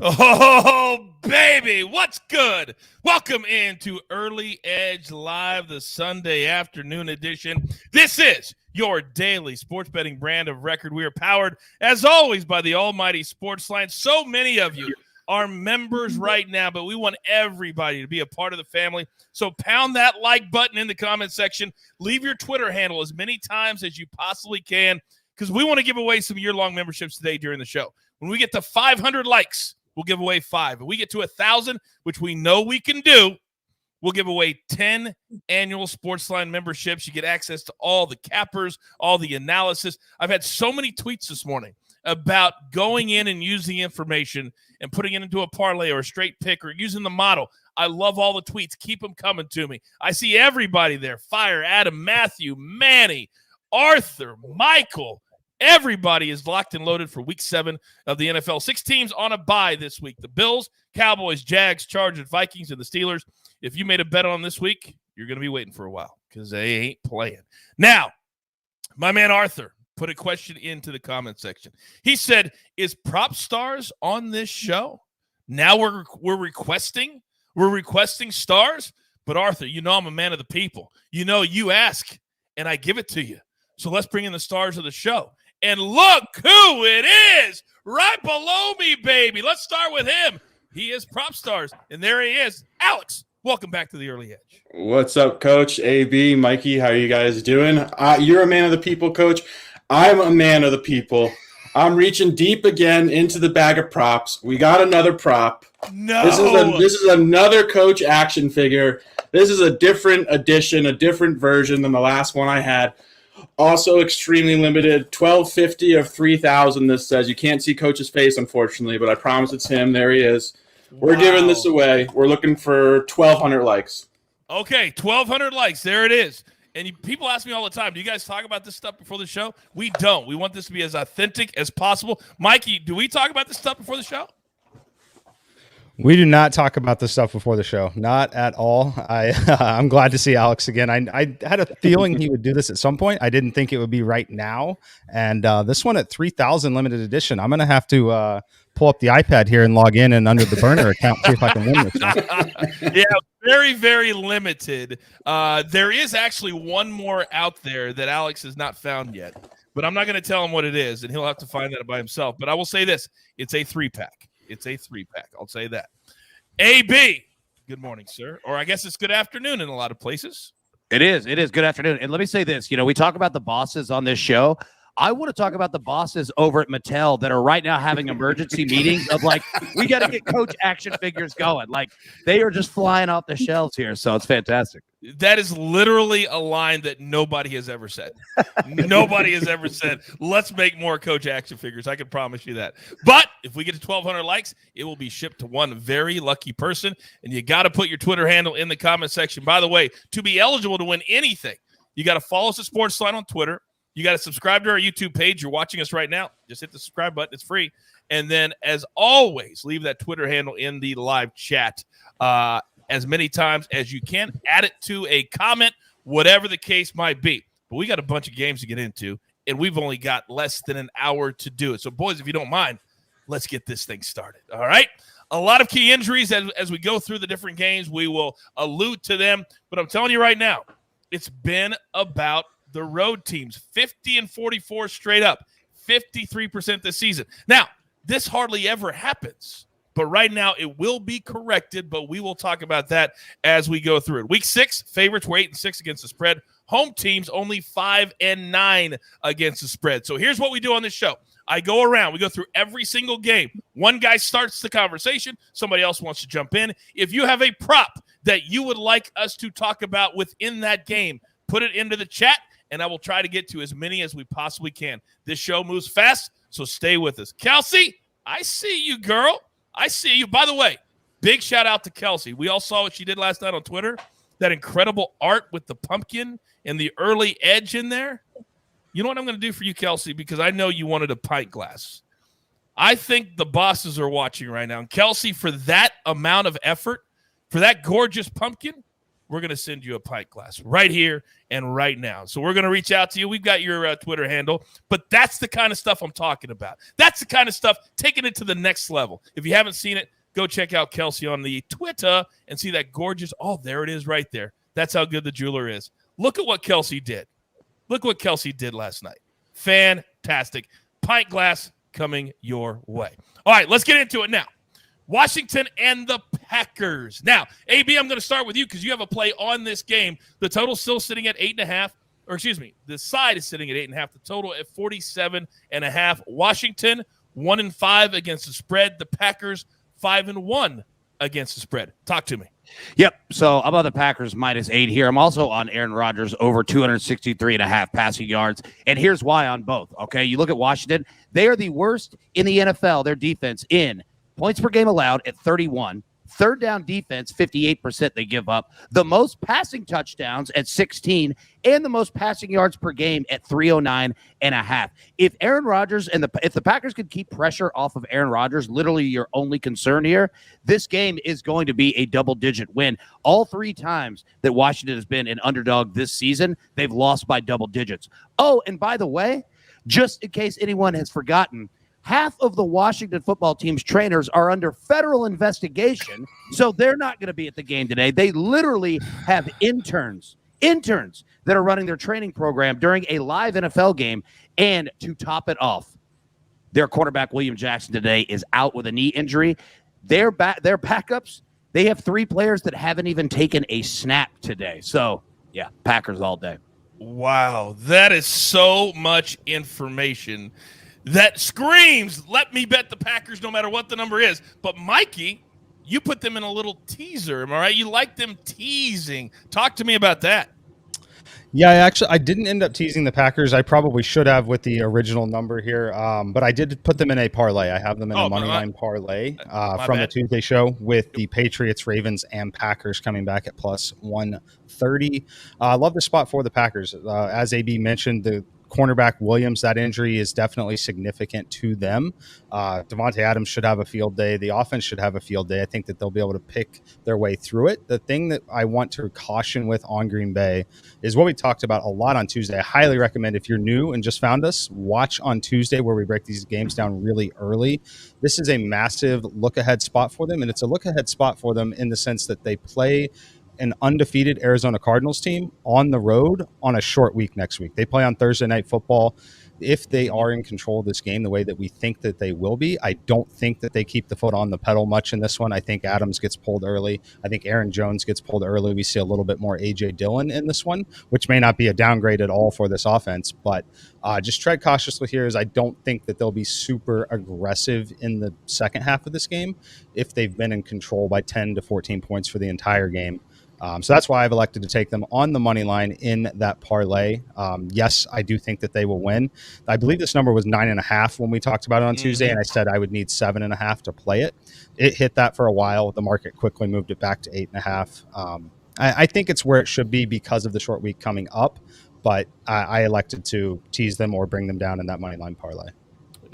Oh, baby, what's good? Welcome into Early Edge Live, the Sunday afternoon edition. This is your daily sports betting brand of record. We are powered, as always, by the almighty SportsLine. So many of you are members right now, but we want everybody to be a part of the family. So pound that like button in the comment section. Leave your Twitter handle as many times as you possibly can, because we want to give away some year-long memberships today during the show. When we get to 500 likes, we'll give away 5. If we get to 1,000, which we know we can do, we'll give away 10 annual SportsLine memberships. You get access to all the cappers, all the analysis. I've had so many tweets this morning about going in and using information and putting it into a parlay or a straight pick or using the model. I love all the tweets. Keep them coming to me. I see everybody there. Fire, Adam, Matthew, Manny, Arthur, Michael. Everybody is locked and loaded for Week 7 of the NFL. 6 teams on a bye this week. The Bills, Cowboys, Jags, Chargers, Vikings, and the Steelers. If you made a bet on this week, you're going to be waiting for a while because they ain't playing. Now, my man Arthur put a question into the comment section. He said, is Prop Stars on this show? Now we're requesting stars? But Arthur, you know I'm a man of the people. You know you ask, and I give it to you. So let's bring in the stars of the show. And look who it is right below me, baby. Let's start with him. He is Prop Stars, and there he is. Alex, welcome back to the Early Edge. What's up, Coach? AB, Mikey, how are you guys doing? You're a man of the people, Coach. I'm a man of the people. I'm reaching deep again into the bag of props. We got another prop. No. This is another Coach action figure. This is a different edition, a different version than the last one I had. Also extremely limited, 1250 of 3,000. This says you can't see Coach's face, unfortunately, but I promise it's him. There he is. We're giving this away. We're looking for 1,200 likes. Okay, 1,200 likes. There it is. And people ask me all the time, do you guys talk about this stuff before the show? We don't. We want this to be as authentic as possible. Mikey, do we talk about this stuff before the show? We do not talk about this stuff before the show. Not at all. I'm glad to see Alex again. I had a feeling he would do this at some point. I didn't think it would be right now. And this one at 3,000 limited edition, I'm going to have to pull up the iPad here and log in and under the burner account, see if I can win this one. Yeah, very, very limited. There is actually one more out there that Alex has not found yet. But I'm not going to tell him what it is, and he'll have to find that by himself. But I will say this. It's a 3-pack. It's a 3-pack. I'll say that. AB, good morning, sir. Or I guess it's good afternoon in a lot of places. It is. Good afternoon. And let me say this. We talk about the bosses on this show. I want to talk about the bosses over at Mattel that are right now having emergency meetings of we got to get Coach action figures going. They are just flying off the shelves here. So it's fantastic. That is literally a line that nobody has ever said. Nobody has ever said, let's make more Coach action figures. I can promise you that. But if we get to 1,200 likes, it will be shipped to one very lucky person. And you got to put your Twitter handle in the comment section. By the way, to be eligible to win anything, you got to follow us at SportsLine on Twitter. You got to subscribe to our YouTube page. You're watching us right now. Just hit the subscribe button. It's free. And then, as always, leave that Twitter handle in the live chat as many times as you can. Add it to a comment, whatever the case might be. But we got a bunch of games to get into, and we've only got less than an hour to do it. So, boys, if you don't mind, let's get this thing started. All right? A lot of key injuries as we go through the different games. We will allude to them. But I'm telling you right now, it's been about the road teams, 50-44 straight up, 53% this season. Now, this hardly ever happens, but right now it will be corrected, but we will talk about that as we go through it. Week 6, favorites were 8-6 against the spread. Home teams only 5-9 against the spread. So here's what we do on this show. I go around. We go through every single game. One guy starts the conversation. Somebody else wants to jump in. If you have a prop that you would like us to talk about within that game, put it into the chat, and I will try to get to as many as we possibly can. This show moves fast, so stay with us. Kelsey, I see you, girl. I see you. By the way, big shout out to Kelsey. We all saw what she did last night on Twitter. That incredible art with the pumpkin and the early edge in there. You know what I'm going to do for you, Kelsey, because I know you wanted a pint glass. I think the bosses are watching right now. And Kelsey, for that amount of effort, for that gorgeous pumpkin, we're going to send you a pint glass right here and right now. So we're going to reach out to you. We've got your Twitter handle, but that's the kind of stuff I'm talking about. That's the kind of stuff, taking it to the next level. If you haven't seen it, go check out Kelsey on the Twitter and see that gorgeous, oh, there it is right there. That's how good the jeweler is. Look at what Kelsey did. Look what Kelsey did last night. Fantastic. Pint glass coming your way. All right, let's get into it now. Washington and the Packers. Now, AB, I'm going to start with you because you have a play on this game. The total's still sitting at 8.5. Or excuse me, the side is sitting at 8.5. The total at 47.5. Washington 1-5 against the spread. The Packers 5-1 against the spread. Talk to me. Yep. So I'm on the Packers -8 here. I'm also on Aaron Rodgers over 263.5 passing yards. And here's why on both. Okay. You look at Washington. They are the worst in the NFL, their defense, in points per game allowed at 31. Third down defense, 58% they give up. The most passing touchdowns at 16, and the most passing yards per game at 309.5. If Aaron Rodgers if the Packers could keep pressure off of Aaron Rodgers, literally your only concern here, this game is going to be a double-digit win. All 3 times that Washington has been an underdog this season, they've lost by double digits. Oh, and by the way, just in case anyone has forgotten, half of the Washington football team's trainers are under federal investigation, so they're not going to be at the game today. They literally have interns that are running their training program during a live NFL game. And to top it off, their quarterback, William Jackson, today is out with a knee injury. Their backups, they have 3 players that haven't even taken a snap today. So, yeah, Packers all day. Wow, that is so much information. That screams, let me bet the Packers no matter what the number is. But, Mikey, you put them in a little teaser, am I right? You like them teasing. Talk to me about that. Yeah, I didn't end up teasing the Packers. I probably should have with the original number here, but I did put them in a parlay. I have them in a moneyline parlay from the Tuesday show with the Patriots, Ravens, and Packers coming back at plus 130. I love the spot for the Packers. As AB mentioned, the cornerback Williams, that injury is definitely significant to them. Devontae Adams should have a field day. The offense should have a field day. I think that they'll be able to pick their way through it. The thing that I want to caution with on Green Bay is what we talked about a lot on Tuesday. I highly recommend, if you're new and just found us, watch on Tuesday where we break these games down really early. This is a massive look-ahead spot for them, and it's a look-ahead spot for them in the sense that they play an undefeated Arizona Cardinals team on the road on a short week next week. They play on Thursday Night Football. If they are in control of this game the way that we think that they will be, I don't think that they keep the foot on the pedal much in this one. I think Adams gets pulled early. I think Aaron Jones gets pulled early. We see a little bit more A.J. Dillon in this one, which may not be a downgrade at all for this offense, but just tread cautiously here, as I don't think that they'll be super aggressive in the second half of this game if they've been in control by 10 to 14 points for the entire game. So that's why I've elected to take them on the money line in that parlay. Yes, I do think that they will win. I believe this number was 9.5 when we talked about it on Tuesday, and I said I would need 7.5 to play it. It hit that for a while. The market quickly moved it back to 8.5. I think it's where it should be because of the short week coming up, but I elected to tease them or bring them down in that money line parlay.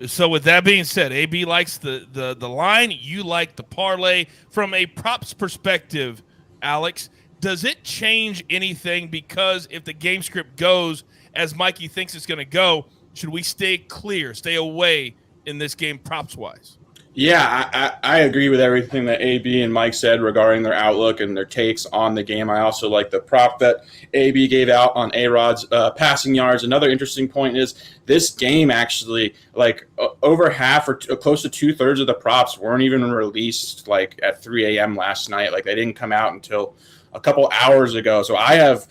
So with that being said, AB likes the line. You like the parlay. From a props perspective, Alex, does it change anything? Because if the game script goes as Mikey thinks it's going to go, should we stay clear, stay away in this game props-wise? Yeah, I agree with everything that AB and Mike said regarding their outlook and their takes on the game. I also like the prop that AB gave out on A-Rod's passing yards. Another interesting point is this game actually, like over half or close to 2/3 of the props weren't even released like at 3 a.m. last night. Like they didn't come out until a couple hours ago. So I have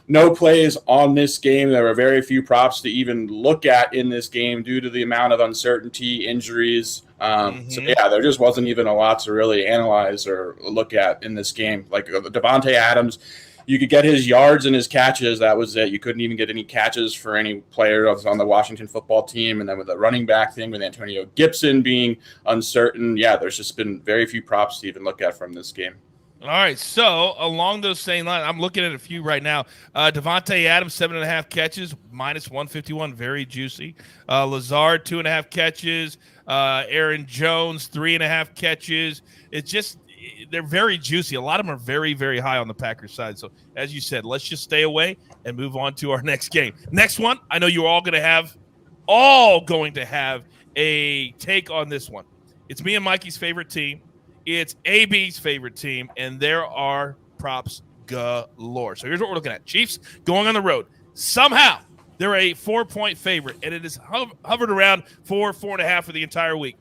no plays on this game. There were very few props to even look at in this game due to the amount of uncertainty, injuries. So, yeah, there just wasn't even a lot to really analyze or look at in this game. Like Devontae Adams, you could get his yards and his catches. That was it. You couldn't even get any catches for any player on the Washington football team. And then with the running back thing, with Antonio Gibson being uncertain, yeah, there's just been very few props to even look at from this game. All right, so along those same lines, I'm looking at a few right now. Devontae Adams, 7.5 catches, -151, very juicy. Lazard, 2.5 catches. Aaron Jones, 3.5 catches. It's just they're very juicy. A lot of them are very, very high on the Packers side. So, as you said, let's just stay away and move on to our next game. Next one, I know you're all going to have a take on this one. It's me and Mikey's favorite team. It's AB's favorite team, and there are props galore. So here's what we're looking at. Chiefs going on the road. Somehow, they're a 4-point favorite, and it is hovered around 4.5 for the entire week.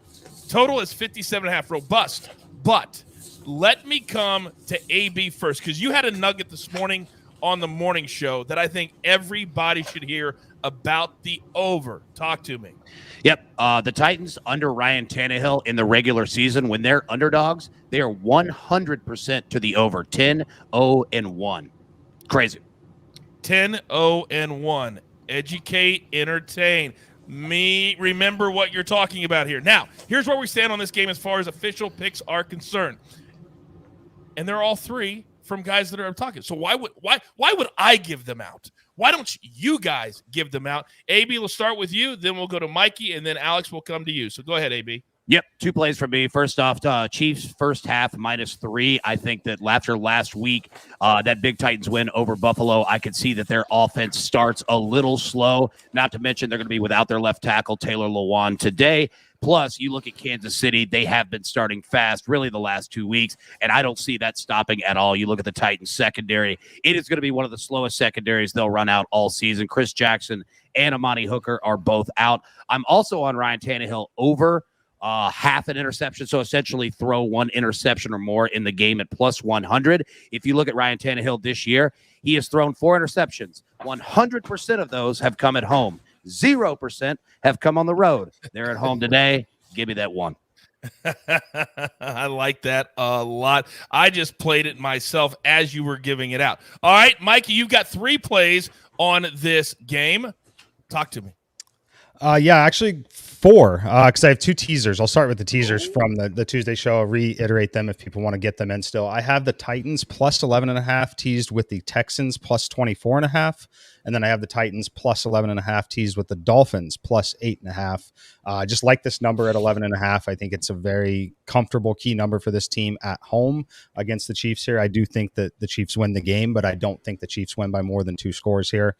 Total is 57.5, robust. But let me come to AB first, because you had a nugget this morning on the morning show that I think everybody should hear about the over. Talk to me. Yep. The Titans under Ryan Tannehill in the regular season, when they're underdogs, they are 100% to the over. 10-0-1. Crazy. 10-0-1. Educate, entertain. Remember what you're talking about here. Now, here's where we stand on this game as far as official picks are concerned. And they're all three from guys that are talking. So why would I give them out? Why don't you guys give them out? AB, we'll start with you, then we'll go to Mikey, and then Alex will come to you. So go ahead, AB. Yep, 2 plays for me. First off, Chiefs first half -3. I think that after last week, that big Titans win over Buffalo, I could see that their offense starts a little slow. Not to mention they're going to be without their left tackle, Taylor Lewan, today. Plus, you look at Kansas City, they have been starting fast really the last 2 weeks, and I don't see that stopping at all. You look at the Titans secondary, it is going to be one of the slowest secondaries they'll run out all season. Chris Jackson and Amani Hooker are both out. I'm also on Ryan Tannehill over half an interception, so essentially throw 1 interception or more in the game at +100. If you look at Ryan Tannehill this year, he has thrown 4 interceptions. 100% of those have come at home. 0% have come on the road. They're at home today. Give me that 1. I like that a lot. I just played it myself as you were giving it out. All right, Mikey, you've got 3 plays on this game. Talk to me. Yeah, actually 4, because I have 2 teasers. I'll start with the teasers from the Tuesday show. I'll reiterate them if people want to get them in still. I have the Titans +11.5 teased with the Texans +24.5. And then I have the Titans +11.5 teased with the Dolphins +8.5. Just like this number at 11.5. I think it's a very comfortable key number for this team at home against the Chiefs here. I do think that the Chiefs win the game, but I don't think the Chiefs win by more than 2 scores here.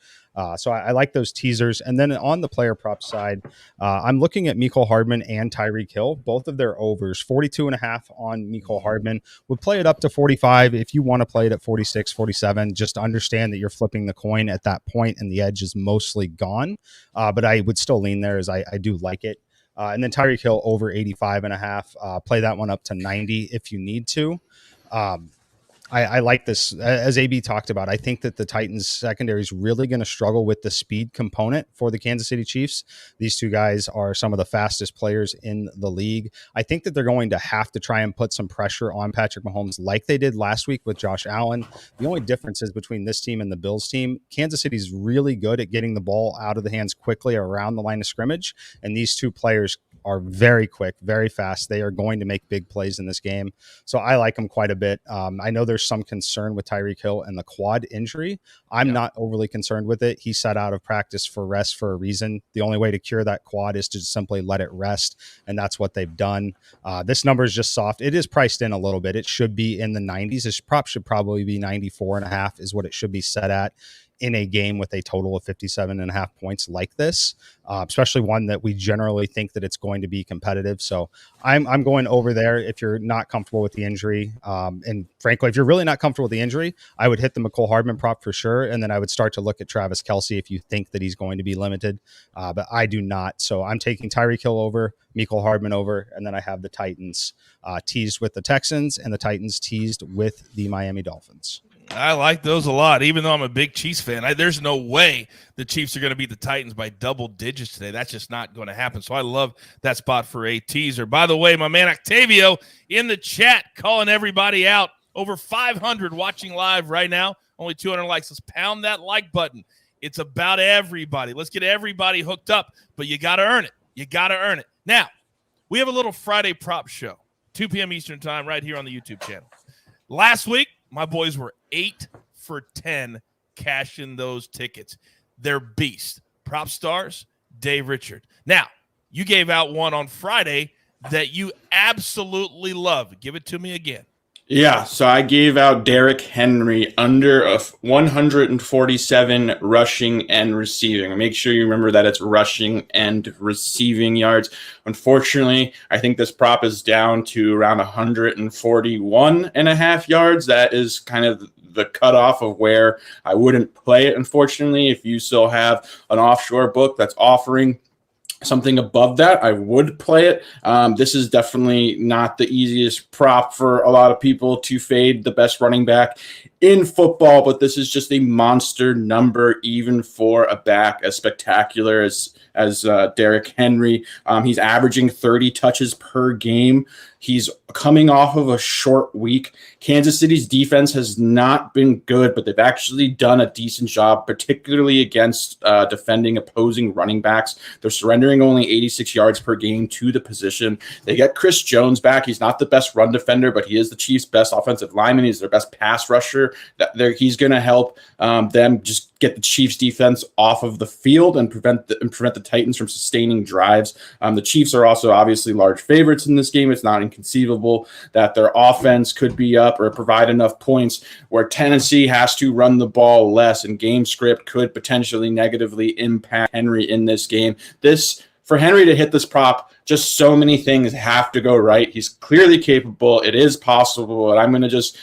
So I like those teasers. And then on the player prop side, I'm looking at Mecole Hardman and Tyreek Hill, both of their overs. 42.5 on Mecole Hardman. Would play it up to 45 if you want to play it at 46, 47. Just understand that you're flipping the coin at that point and the edge is mostly gone. But I would still lean there as I do like it. And then Tyreek Hill over 85.5. Play that one up to 90 if you need to. I like this, as AB talked about. I think that the Titans secondary is really going to struggle with the speed component for the Kansas City Chiefs. These 2 guys are some of the fastest players in the league. I think that they're going to have to try and put some pressure on Patrick Mahomes like they did last week with Josh Allen. The only difference is between this team and the Bills team. Kansas City is really good at getting the ball out of the hands quickly around the line of scrimmage, and these 2 players are very quick, very fast. They are going to make big plays in this game. So I like them quite a bit. I know there's some concern with Tyreek Hill and the quad injury. I'm not overly concerned with it. He sat out of practice for rest for a reason. The only way to cure that quad is to simply let it rest, and that's what they've done. This number is just soft. It is priced in a little bit. It should be in the 90s. This prop should probably be 94.5 is what it should be set at in a game with a total of 57.5 points like this, especially one that we generally think that it's going to be competitive. So I'm going over there if you're not comfortable with the injury. And frankly, if you're really not comfortable with the injury, I would hit the Mecole Hardman prop for sure. And then I would start to look at Travis Kelce if you think that he's going to be limited. But I do not. So I'm taking Tyreek Hill over, Mecole Hardman over, and then I have the Titans teased with the Texans and the Titans teased with the Miami Dolphins. I like those a lot, even though I'm a big Chiefs fan. There's no way the Chiefs are going to beat the Titans by double digits today. That's just not going to happen. So I love that spot for a teaser. By the way, my man Octavio in the chat calling everybody out. Over 500 watching live right now. Only 200 likes. Let's pound that like button. It's about everybody. Let's get everybody hooked up, but you got to earn it. You got to earn it. Now, we have a little Friday prop show, 2 p.m. Eastern time right here on the YouTube channel. Last week, my boys were 8 for 10 cashing those tickets. They're beasts. Prop stars, Dave Richard. Now, you gave out one on Friday that you absolutely love. Give it to me again. Yeah, so I gave out Derrick Henry under 147 rushing and receiving. Make sure you remember that it's rushing and receiving yards. Unfortunately, I think this prop is down to around 141 and a half yards. That is kind of the cutoff of where I wouldn't play it, unfortunately. If you still have an offshore book that's offering something above that, I would play it. This is definitely not the easiest prop for a lot of people to fade the best running back in football, but this is just a monster number, even for a back as spectacular as Derrick Henry. He's averaging 30 touches per game. He's coming off of a short week. Kansas City's defense has not been good, but they've actually done a decent job, particularly against defending opposing running backs. They're surrendering only 86 yards per game to the position. They get Chris Jones back. He's not the best run defender, but he is the Chiefs' best offensive lineman. He's their best pass rusher. He's going to help them just get the Chiefs defense off of the field and prevent the Titans from sustaining drives. The Chiefs are also obviously large favorites in this game. It's not inconceivable that their offense could be up or provide enough points where Tennessee has to run the ball less, and game script could potentially negatively impact Henry in this game. For Henry to hit this prop, just so many things have to go right. He's clearly capable. It is possible, and I'm going to just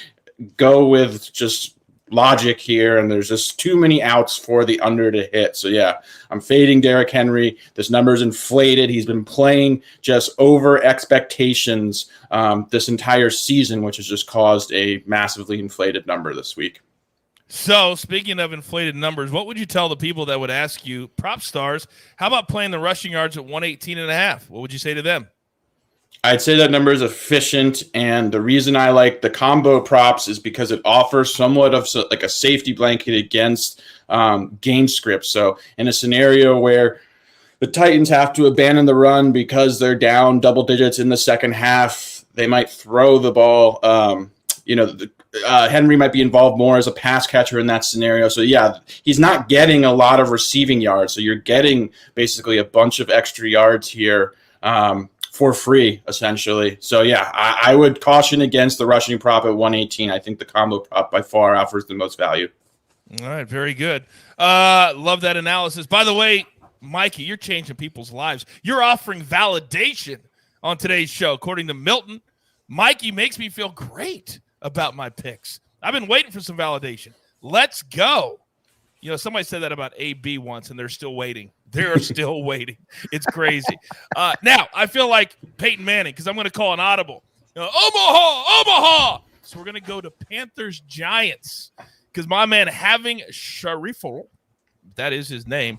go with just logic here, and there's just too many outs for the under to hit. So yeah, I'm fading Derrick Henry. This number's inflated. He's been playing just over expectations this entire season, which has just caused a massively inflated number this week. So speaking of inflated numbers, what would you tell the people that would ask you, prop stars, how about playing the rushing yards at 118.5? What would you say to them? I'd say that number is efficient, and the reason I like the combo props is because it offers somewhat of like a safety blanket against game scripts. So in a scenario where the Titans have to abandon the run because they're down double digits in the second half, they might throw the ball. Henry might be involved more as a pass catcher in that scenario. So yeah, he's not getting a lot of receiving yards. So you're getting basically a bunch of extra yards here for free, essentially. So yeah, I would caution against the rushing prop at 118. I think the combo prop by far offers the most value. All right, very good. Love that analysis. By the way, Mikey, you're changing people's lives. You're offering validation on today's show. According to Milton, Mikey makes me feel great about my picks. I've been waiting for some validation. Let's go. You know, somebody said that about AB once, and they're still waiting. They're still waiting. It's crazy. Now, I feel like Peyton Manning, because I'm going to call an audible. Omaha! So we're going to go to Panthers-Giants, because my man having Shariful, that is his name,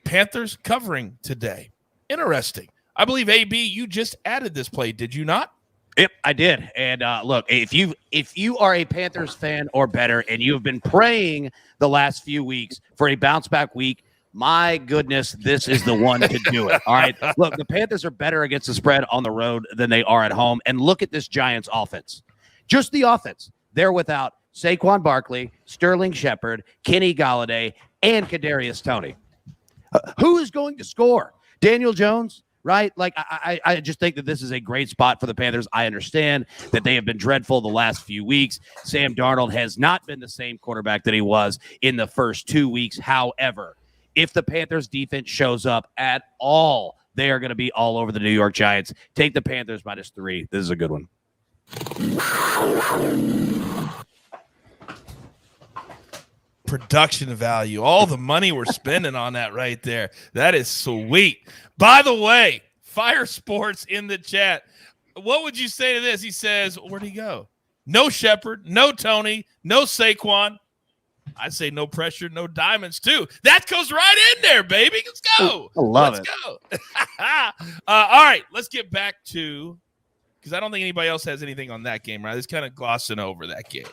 Panthers covering today. Interesting. I believe, AB, you just added this play, did you not? Yep, I did. And look, if you are a Panthers fan or better, and you have been praying the last few weeks for a bounce back week, my goodness, this is the one to do it. All right. Look, the Panthers are better against the spread on the road than they are at home. And look at this Giants offense. Just the offense. They're without Saquon Barkley, Sterling Shepard, Kenny Galladay, and Kadarius Toney. Who is going to score? Daniel Jones? Right? Like, I just think that this is a great spot for the Panthers. I understand that they have been dreadful the last few weeks. Sam Darnold has not been the same quarterback that he was in the first 2 weeks. However, if the Panthers defense shows up at all, they are going to be all over the New York Giants. Take the Panthers -3. This is a good one. Production value. All the money we're spending on that right there. That is sweet. By the way, Fire Sports in the chat. What would you say to this? He says, where'd he go? No Shepard, no Tony, no Saquon. I'd say no pressure, no diamonds too. That goes right in there, baby. Let's go. I love it. Let's go. All right, let's get back to, because I don't think anybody else has anything on that game, right? It's kind of glossing over that game.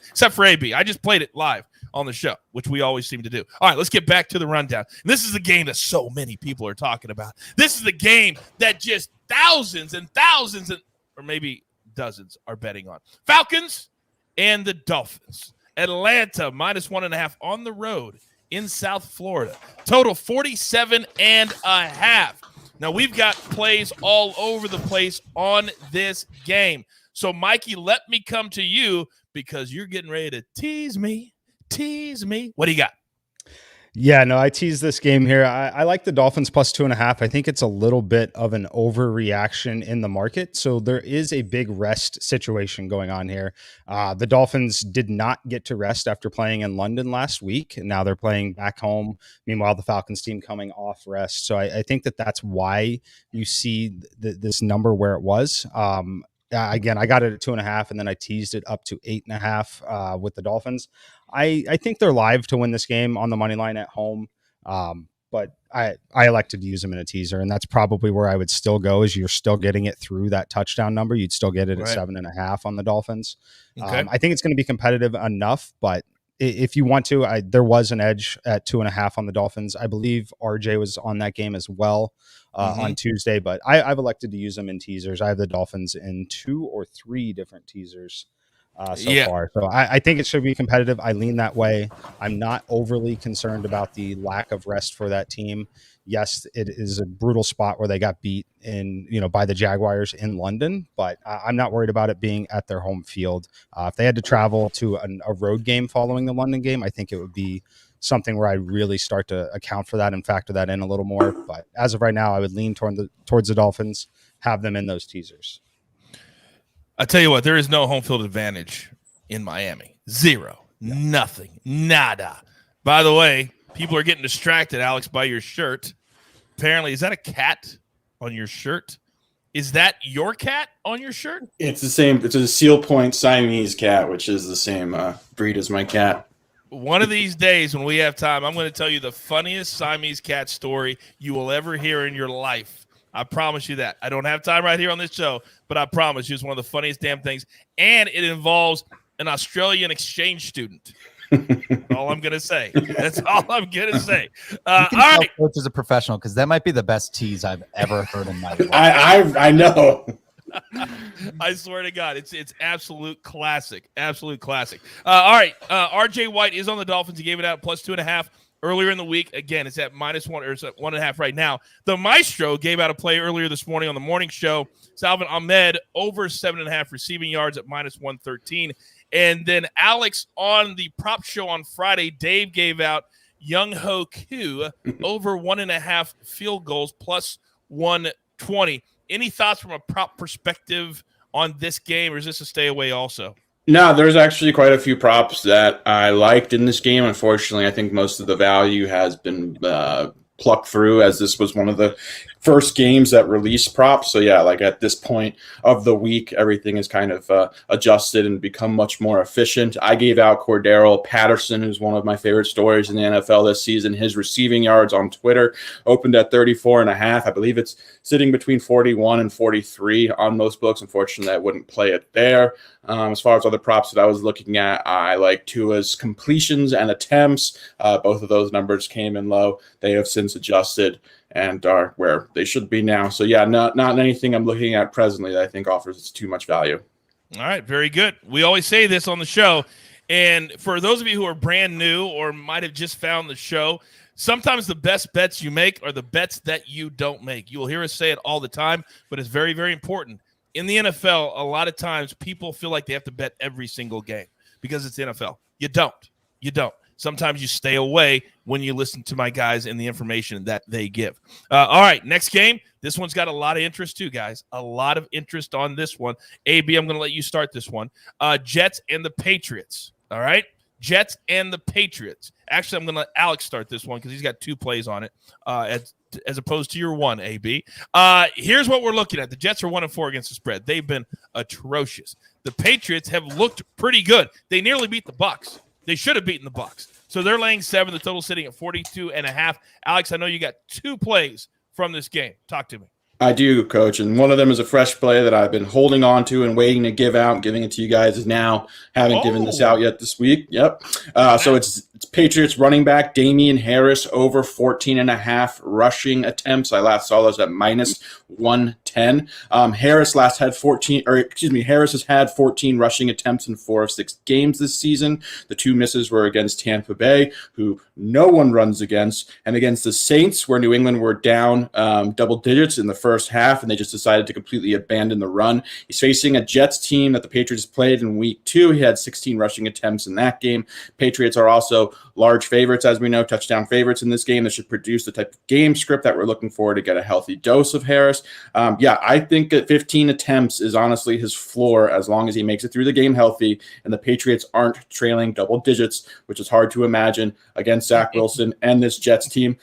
Except for AB. I just played it live on the show, which we always seem to do. All right, let's get back to the rundown. And this is the game that so many people are talking about. This is the game that just thousands and thousands, or maybe dozens, are betting on. Falcons and the Dolphins. Atlanta -1.5 on the road in South Florida. Total 47.5. Now, we've got plays all over the place on this game. So, Mikey, let me come to you because you're getting ready to tease me. Tease me. What do you got? Yeah, no, I teased this game here. I like the Dolphins plus 2.5. I think it's a little bit of an overreaction in the market. So there is a big rest situation going on here. The Dolphins did not get to rest after playing in London last week. And now they're playing back home. Meanwhile, the Falcons team coming off rest. So I think that's why you see this number where it was. Again, I got it at 2.5, and then I teased it up to 8.5 with the Dolphins. I think they're live to win this game on the money line at home. But I elected to use them in a teaser, and that's probably where I would still go. Is you're still getting it through that touchdown number. You'd still get it at 7.5 on the Dolphins. Okay. I think it's going to be competitive enough, but if you want to, there was an edge at 2.5 on the Dolphins. I believe RJ was on that game as well on Tuesday, but I've elected to use them in teasers. I have the Dolphins in 2 or 3 different teasers so far. So I think it should be competitive. I lean that way. I'm not overly concerned about the lack of rest for that team. Yes, it is a brutal spot where they got beat by the Jaguars in London, but I'm not worried about it being at their home field. If they had to travel to a road game following the London game, I think it would be something where I really start to account for that and factor that in a little more. But as of right now, I would lean towards the Dolphins, have them in those teasers. I tell you what, there is no home field advantage in Miami. Zero. Nothing. Nada. By the way, people are getting distracted, Alex, by your shirt. Apparently, is that a cat on your shirt? Is that your cat on your shirt? It's the same. It's a Seal Point Siamese cat, which is the same breed as my cat. One of these days when we have time, I'm going to tell you the funniest Siamese cat story you will ever hear in your life. I promise you that. I don't have time right here on this show, but I promise you it's one of the funniest damn things. And it involves an Australian exchange student. That's all I'm going to say. That's all I'm going to say. All right. Coach is a professional because that might be the best tease I've ever heard in my life. I know. I swear to God, it's absolute classic. Absolute classic. All right. RJ White is on the Dolphins. He gave it out plus 2.5 earlier in the week. Again, it's at -1 or it's at 1.5 right now. The Maestro gave out a play earlier this morning on the morning show. Salvin Ahmed over 7.5 receiving yards at -113. And then Alex on the prop show on Friday, Dave gave out Young Ho Koo over 1.5 field goals plus 120. Any thoughts from a prop perspective on this game, or is this a stay away also? No, there's actually quite a few props that I liked in this game. Unfortunately, I think most of the value has been plucked through, as this was one of the first games that released props. So yeah, like at this point of the week, everything is kind of adjusted and become much more efficient. I gave out Cordero Patterson, who's one of my favorite stories in the NFL this season. His receiving yards on Twitter opened at 34.5. I believe it's sitting between 41 and 43 on most books. Unfortunately, I wouldn't play it there. As far as other props that I was looking at, I like Tua's completions and attempts. Both of those numbers came in low. They have since adjusted and are where they should be now. So yeah, not anything I'm looking at presently that I think offers too much value. All right, very good. We always say this on the show, and for those of you who are brand new or might have just found the show, sometimes the best bets you make are the bets that you don't make. You will hear us say it all the time, but it's very, very important. In the NFL, a lot of times people feel like they have to bet every single game because it's the NFL. You don't. You don't. Sometimes you stay away when you listen to my guys and the information that they give. All right, next game. This one's got a lot of interest too, guys. A lot of interest on this one. AB, I'm going to let you start this one. Jets and the Patriots. All right? Jets and the Patriots. Actually, I'm going to let Alex start this one because he's got 2 plays on it as opposed to your 1, AB. Here's what we're looking at. The Jets are 1-4 against the spread. They've been atrocious. The Patriots have looked pretty good. They nearly beat the Bucs. They should have beaten the Bucs. So they're laying 7. The total sitting at 42.5. Alex, I know you got 2 plays from this game. Talk to me. I do, Coach, and one of them is a fresh play that I've been holding on to and waiting to give out. Giving it to you guys now. Haven't given this out yet this week. Yep. So it's Patriots running back Damian Harris over 14.5 rushing attempts. I last saw those at -110. 10. Harris has had 14 rushing attempts in 4 of 6 games this season. The 2 misses were against Tampa Bay, who no one runs against, and against the Saints, where New England were down double digits in the first half, and they just decided to completely abandon the run. He's facing a Jets team that the Patriots played in week 2. He had 16 rushing attempts in that game. Patriots are also large favorites, as we know, touchdown favorites in this game. That should produce the type of game script that we're looking for to get a healthy dose of Harris. I think that 15 attempts is honestly his floor as long as he makes it through the game healthy and the Patriots aren't trailing double digits, which is hard to imagine against Zach Wilson and this Jets team.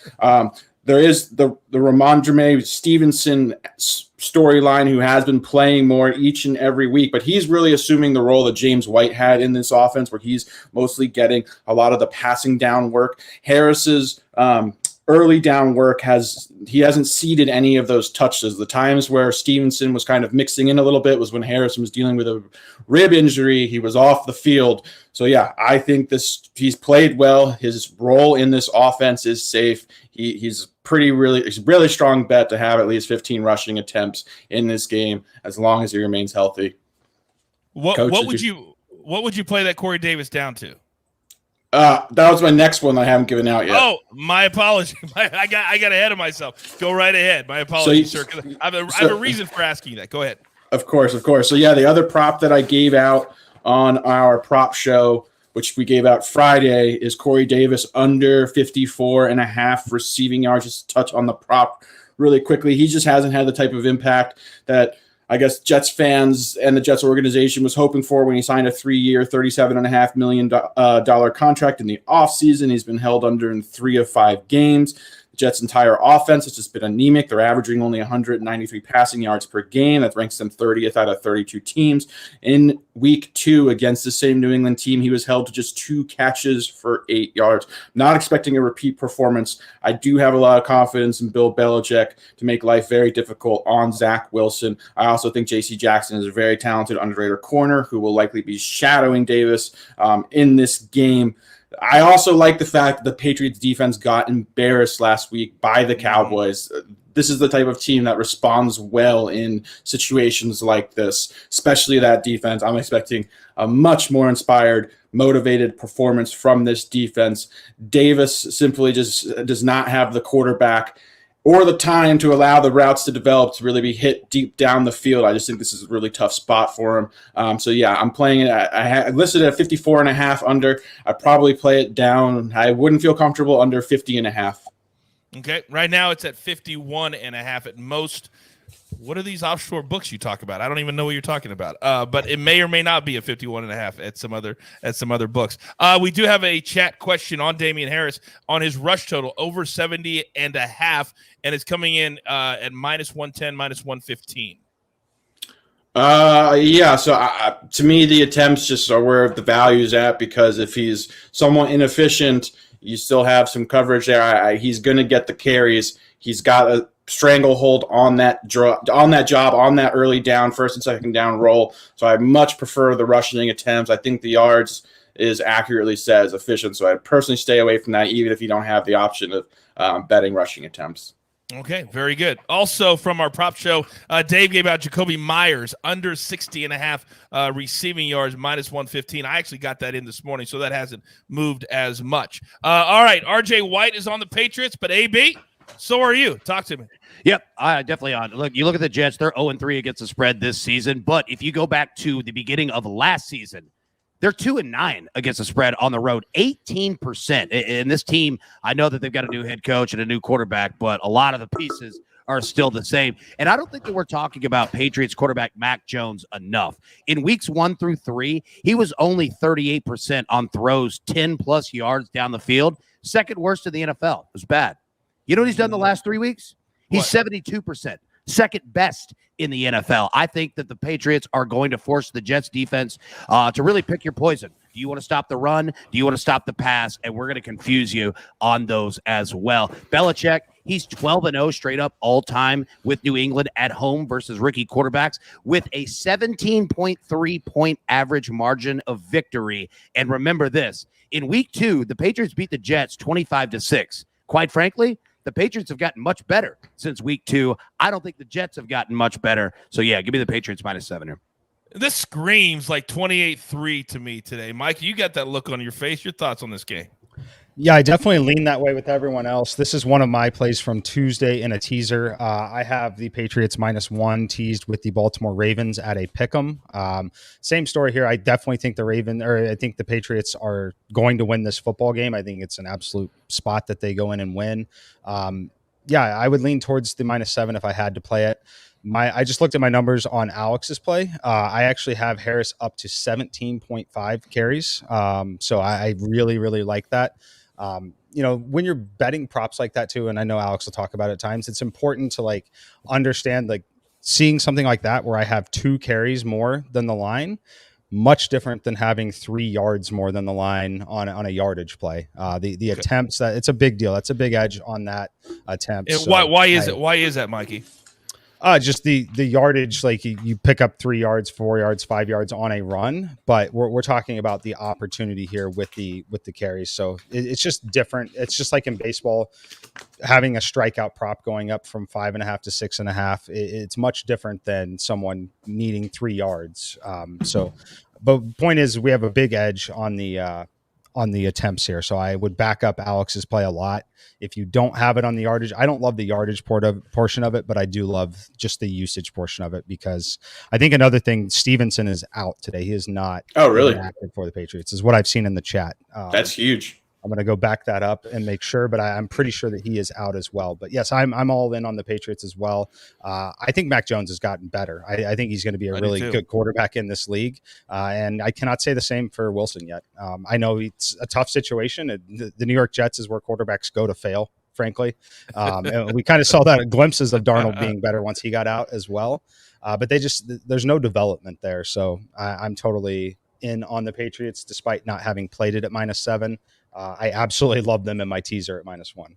There is the Ramondre Stevenson storyline, who has been playing more each and every week, but he's really assuming the role that James White had in this offense, where he's mostly getting a lot of the passing down work. Harris's early down work he hasn't ceded any of those touches. The times where Stevenson was kind of mixing in a little bit was when Harrison was dealing with a rib injury. He was off the field. So I think he's played well. His role in this offense is safe. He's really strong bet to have at least 15 rushing attempts in this game as long as he remains healthy. What would you play that Corey Davis down to? That was my next one I haven't given out yet. Oh, my apology. I got ahead of myself. Go right ahead. My apologies, sir. I have a reason for asking that. Go ahead. Of course. So the other prop that I gave out on our prop show, which we gave out Friday, is Corey Davis under 54.5 receiving yards. Just to touch on the prop really quickly. He just hasn't had the type of impact that I guess Jets fans and the Jets organization was hoping for when he signed a 3-year, $37.5 million contract in the offseason. He's been held under in 3 of 5 games. The Jets' entire offense has just been anemic. They're averaging only 193 passing yards per game. That ranks them 30th out of 32 teams. In week 2 against the same New England team, he was held to just 2 catches for 8 yards. Not expecting a repeat performance. I do have a lot of confidence in Bill Belichick to make life very difficult on Zach Wilson. I also think J.C. Jackson is a very talented underrated corner who will likely be shadowing Davis in this game. I also like the fact that the Patriots defense got embarrassed last week by the Cowboys. This is the type of team that responds well in situations like this, especially that defense. I'm expecting a much more inspired, motivated performance from this defense. Davis simply just does not have the quarterback or the time to allow the routes to develop to really be hit deep down the field. I just think this is a really tough spot for him. I'm playing it. I listed it at 54.5 under. I'd probably play it down. I wouldn't feel comfortable under 50.5. Okay. Right now it's at 51.5 at most. What are these offshore books you talk about? I don't even know what you're talking about. But it may or may not be a 51.5 at some other books. We do have a chat question on Damian Harris on his rush total over 70.5, and it's coming in at -110, -115. So to me, the attempts just are where the value's at, because if he's somewhat inefficient, you still have some coverage there. He's going to get the carries. He's got a stranglehold on that early down, first and second down roll. So I much prefer the rushing attempts. I think the yards is accurately set as efficient. So I personally stay away from that, even if you don't have the option of betting rushing attempts. Okay, very good. Also from our prop show, Dave gave out Jacoby Myers under 60.5 receiving yards, -115. I actually got that in this morning, so that hasn't moved as much. All right, RJ White is on the Patriots, but AB, so are you. Talk to me. Yep, definitely on. Look, you look at the Jets, they're 0-3 against the spread this season, but if you go back to the beginning of last season, they're 2-9 against the spread on the road, 18%. And this team, I know that they've got a new head coach and a new quarterback, but a lot of the pieces are still the same. And I don't think that we're talking about Patriots quarterback Mac Jones enough. In weeks 1 through 3, he was only 38% on throws 10+ yards down the field. Second worst in the NFL. It was bad. You know what he's done the last 3 weeks? He's 72%. Second best in the NFL. I think that the Patriots are going to force the Jets defense to really pick your poison. Do you want to stop the run? Do you want to stop the pass? And we're going to confuse you on those as well. Belichick, he's 12-0 straight up all time with New England at home versus rookie quarterbacks with a 17.3 point average margin of victory. And remember this, in week 2, the Patriots beat the Jets 25-6. Quite frankly, The Patriots have gotten much better since week 2. I don't think the Jets have gotten much better. So, yeah, give me the Patriots -7 here. This screams like 28-3 to me today. Mike, you got that look on your face. Your thoughts on this game? Yeah, I definitely lean that way with everyone else. This is one of my plays from Tuesday in a teaser. I have the Patriots -1 teased with the Baltimore Ravens at a pick'em. Same story here. I definitely think I think the Patriots are going to win this football game. I think it's an absolute spot that they go in and win. Yeah, I would lean towards the -7 if I had to play it. I just looked at my numbers on Alex's play. I actually have Harris up to 17.5 carries. So I really, really like that. When you're betting props like that too, and I know Alex will talk about it at times, it's important to like understand, like seeing something like that where I have 2 carries more than the line, much different than having 3 yards more than the line on a yardage play. The attempts, that it's a big deal. That's a big edge on that attempt. So why is it? Why is that, Mikey? Just the yardage, like you pick up 3 yards, 4 yards, 5 yards on a run, but we're talking about the opportunity here with the carries. So it's just different. It's just like in baseball, having a strikeout prop going up from 5.5 to 6.5. It's much different than someone needing 3 yards. But point is, we have a big edge on the attempts here. So I would back up Alex's play a lot. If you don't have it on the yardage, I don't love the yardage portion of it, but I do love just the usage portion of it, because I think another thing, Stevenson is out today. He is not active for the Patriots, is what I've seen in the chat. That's huge. I'm going to go back that up and make sure, but I'm pretty sure that he is out as well. But yes, I'm all in on the Patriots as well. I think Mac Jones has gotten better. I think he's going to be a really good quarterback in this league. And I cannot say the same for Wilson yet. I know it's a tough situation. The New York Jets is where quarterbacks go to fail, frankly. And we kind of saw that glimpses of Darnold being better once he got out as well. But there's no development there. So I'm totally in on the Patriots, despite not having played it at -7. I absolutely love them in my teaser at -1.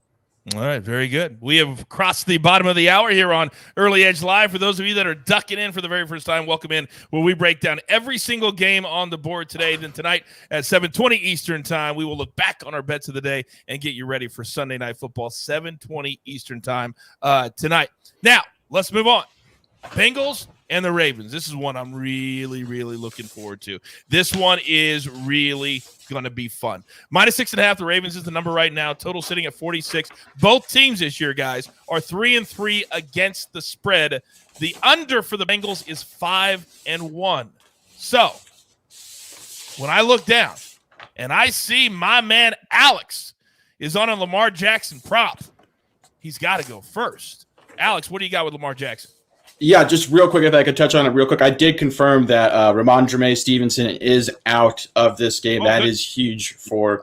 All right, very good. We have crossed the bottom of the hour here on Early Edge Live. For those of you that are ducking in for the very first time, welcome in, where we break down every single game on the board today. Then tonight at 7:20 Eastern time, we will look back on our bets of the day and get you ready for Sunday Night Football, 7:20 Eastern time tonight. Now, let's move on. Bengals and the Ravens. This is one I'm really, really looking forward to. This one is really going to be fun. -6.5. The Ravens is the number right now. Total sitting at 46. Both teams this year, guys, are 3-3 against the spread. The under for the Bengals is 5-1. So when I look down and I see my man Alex is on a Lamar Jackson prop, he's got to go first. Alex, what do you got with Lamar Jackson? Yeah, just real quick, if I could touch on it real quick. I did confirm that Ramondre Stevenson is out of this game. That is huge,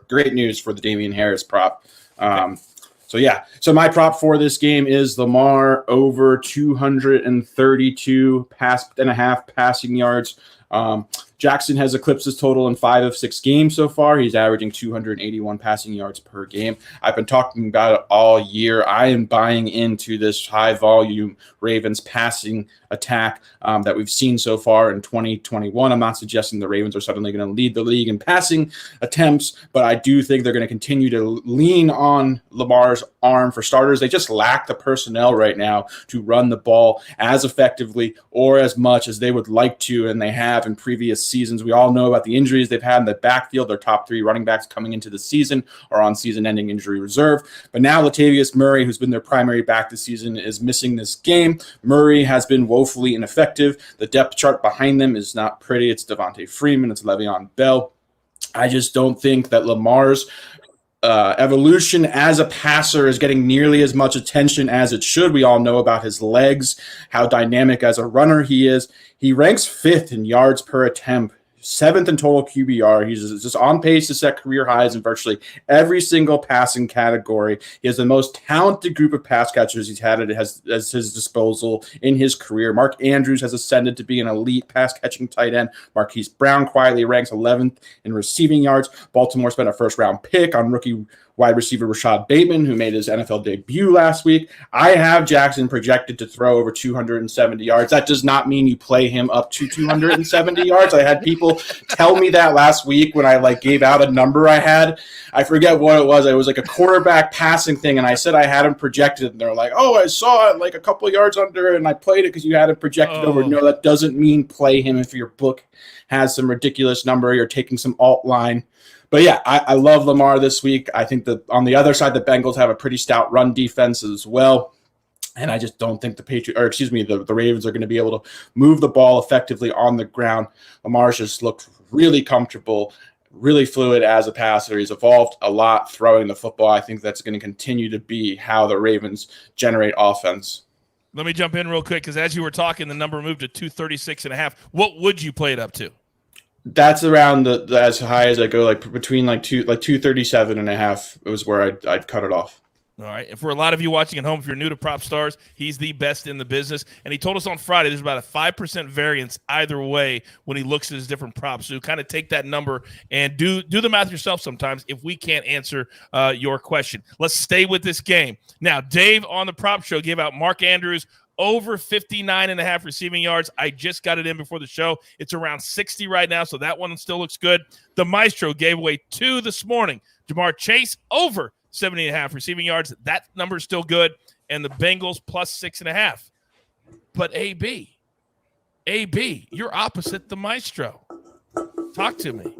great news for the Damian Harris prop. So my prop for this game is Lamar over 232.5 passing yards. Jackson has eclipsed his total in 5 of 6 games so far. He's averaging 281 passing yards per game. I've been talking about it all year. I am buying into this high-volume Ravens passing attack that we've seen so far in 2021. I'm not suggesting the Ravens are suddenly going to lead the league in passing attempts, but I do think they're going to continue to lean on Lamar's arm for starters. They just lack the personnel right now to run the ball as effectively or as much as they would like to, and they have in previous seasons. We all know about the injuries they've had in the backfield. Their top 3 running backs coming into the season are on season-ending injury reserve. But now Latavius Murray, who's been their primary back this season, is missing this game. Murray has been woefully ineffective. The depth chart behind them is not pretty. It's Devontae Freeman. It's Le'Veon Bell. I just don't think that Lamar's evolution as a passer is getting nearly as much attention as it should. We all know about his legs, how dynamic as a runner he is. He ranks 5th in yards per attempt, 7th in total QBR. He's just on pace to set career highs in virtually every single passing category. He has the most talented group of pass catchers he's had at his disposal in his career. Mark Andrews has ascended to be an elite pass-catching tight end. Marquise Brown quietly ranks 11th in receiving yards. Baltimore spent a first-round pick on rookie wide receiver Rashad Bateman, who made his NFL debut last week. I have Jackson projected to throw over 270 yards. That does not mean you play him up to 270 yards. I had people tell me that last week when I gave out a number I had. I forget what it was. It was like a quarterback passing thing, and I said I had him projected, and they're like, "Oh, I saw it like a couple yards under, and I played it because you had it projected over." No, that doesn't mean play him if your book has some ridiculous number. You're taking some alt line. But yeah, I love Lamar this week. I think that on the other side, the Bengals have a pretty stout run defense as well. And I just don't think the Ravens are going to be able to move the ball effectively on the ground. Lamar's just looked really comfortable, really fluid as a passer. He's evolved a lot throwing the football. I think that's going to continue to be how the Ravens generate offense. Let me jump in real quick because as you were talking, the number moved to 236.5. What would you play it up to? That's around the as high as I go, between 237.5 was where I'd cut it off. All right. And for a lot of you watching at home, if you're new to Prop Stars, he's the best in the business. And he told us on Friday there's about a 5% variance either way when he looks at his different props. So kind of take that number and do the math yourself sometimes if we can't answer your question. Let's stay with this game. Now, Dave on the Prop Show gave out Mark Andrews over 59.5 receiving yards. I just got it in before the show. It's around 60 right now, so that one still looks good. The Maestro gave away 2 this morning. Jamar Chase over 70.5 receiving yards. That number is still good. And the Bengals plus 6.5. But AB, you're opposite the Maestro. Talk to me.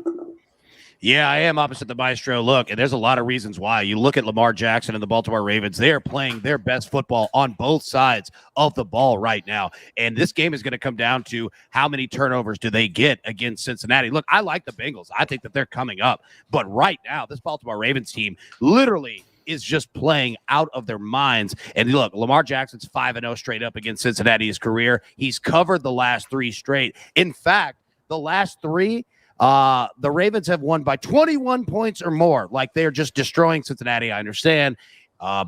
Yeah, I am opposite the Maestro. Look, and there's a lot of reasons why. You look at Lamar Jackson and the Baltimore Ravens, they are playing their best football on both sides of the ball right now. And this game is going to come down to how many turnovers do they get against Cincinnati. Look, I like the Bengals. I think that they're coming up. But right now, this Baltimore Ravens team literally is just playing out of their minds. And look, Lamar Jackson's 5-0 straight up against Cincinnati his career. He's covered the last 3 straight. In fact, the last 3, the Ravens have won by 21 points or more. Like, they're just destroying Cincinnati. I understand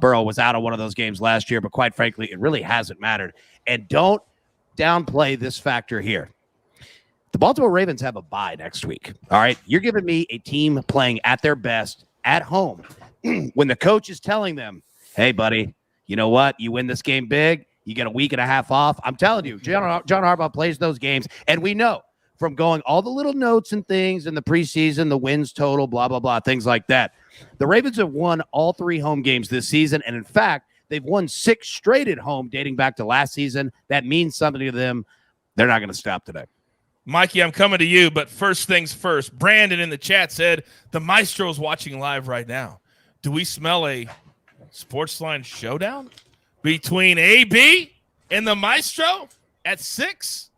Burrow was out of one of those games last year, but quite frankly, it really hasn't mattered. And don't downplay this factor here. The Baltimore Ravens have a bye next week. All right. You're giving me a team playing at their best at home when the coach is telling them, hey, buddy, you know what? You win this game big. You get a week and a half off. I'm telling you, John Harbaugh plays those games. And we know from going all the little notes and things in the preseason, the wins total, blah, blah, blah, things like that. The Ravens have won all 3 home games this season. And in fact, they've won 6 straight at home dating back to last season. That means something to them. They're not going to stop today. Mikey, I'm coming to you, but first things first. Brandon in the chat said the Maestro's watching live right now. Do we smell a SportsLine showdown between AB and the Maestro at 6?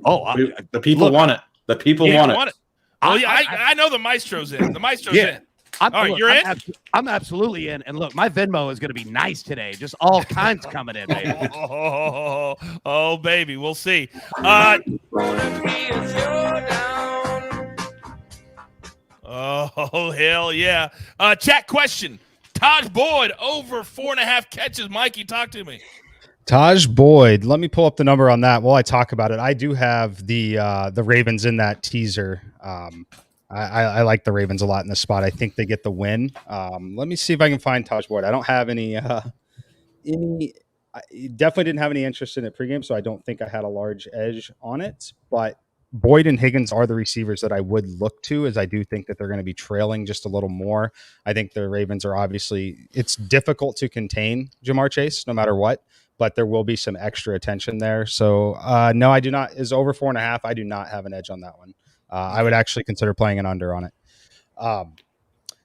Oh, the people want it. The people want it. Oh, yeah, I know the Maestro's in. The Maestro's in. All right, you're in? I'm absolutely in. And look, my Venmo is going to be nice today. Just all kinds coming in, baby. Oh, baby. We'll see. Oh, hell yeah. Chat question. Taj Boyd over 4.5 catches. Mikey, talk to me. Taj Boyd. Let me pull up the number on that while I talk about it. I do have the Ravens in that teaser. I like the Ravens a lot in this spot. I think they get the win. Let me see if I can find Taj Boyd. I don't have any. I definitely didn't have any interest in it pregame, so I don't think I had a large edge on it. But Boyd and Higgins are the receivers that I would look to, as I do think that they're going to be trailing just a little more. I think the Ravens are obviously, it's difficult to contain Jamar Chase no matter what, but there will be some extra attention there. So no, I do not. Is over 4.5. I do not have an edge on that one. I would actually consider playing an under on it.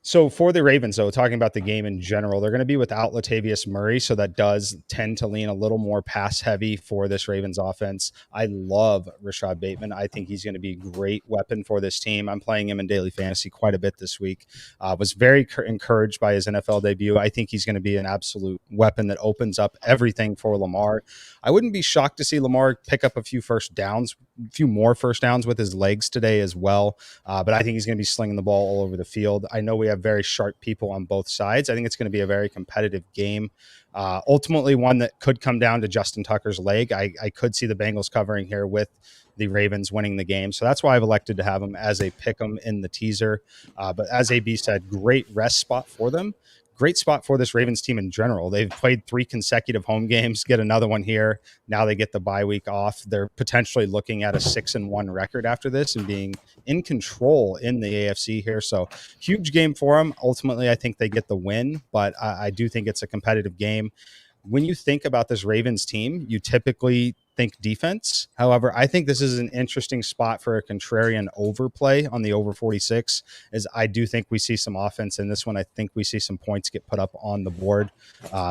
So for the Ravens, though, talking about the game in general, they're going to be without Latavius Murray, so that does tend to lean a little more pass-heavy for this Ravens offense. I love Rashad Bateman. I think he's going to be a great weapon for this team. I'm playing him in daily fantasy quite a bit this week. Was very encouraged by his NFL debut. I think he's going to be an absolute weapon that opens up everything for Lamar. I wouldn't be shocked to see Lamar pick up a few first downs few more first downs with his legs today as well. But I think he's going to be slinging the ball all over the field. I know we have very sharp people on both sides. I think it's going to be a very competitive game. Ultimately, one that could come down to Justin Tucker's leg. I could see the Bengals covering here with the Ravens winning the game. So that's why I've elected to have them as a pick 'em in the teaser. But as AB said, great rest spot for them. Great spot for this Ravens team in general. They've played 3 consecutive home games, get another one here. Now they get the bye week off. They're potentially looking at a 6-1 record after this and being in control in the AFC here. So huge game for them. Ultimately, I think they get the win, but I do think it's a competitive game. When you think about this Ravens team, you typically think defense. However, I think this is an interesting spot for a contrarian overplay on the over 46, as I do think we see some offense in this one. I think we see some points get put up on the board.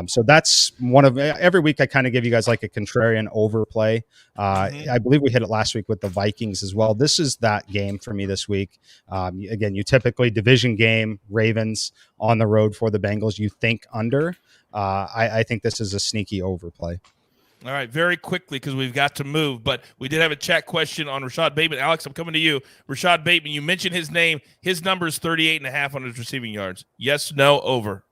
So that's one of every week I kind of give you guys like a contrarian overplay. I believe we hit it last week with the Vikings as well. This is that game for me this week. Again, you typically division game, Ravens on the road for the Bengals. You think under. I think this is a sneaky overplay. All right, very quickly because we've got to move, but we did have a chat question on Rashad Bateman. Alex, I'm coming to you. Rashad Bateman, you mentioned his name. His number is 38.5 on his receiving yards. Yes, no, over?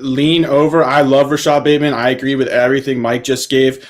Lean over. I love Rashad Bateman. I agree with everything Mike just gave.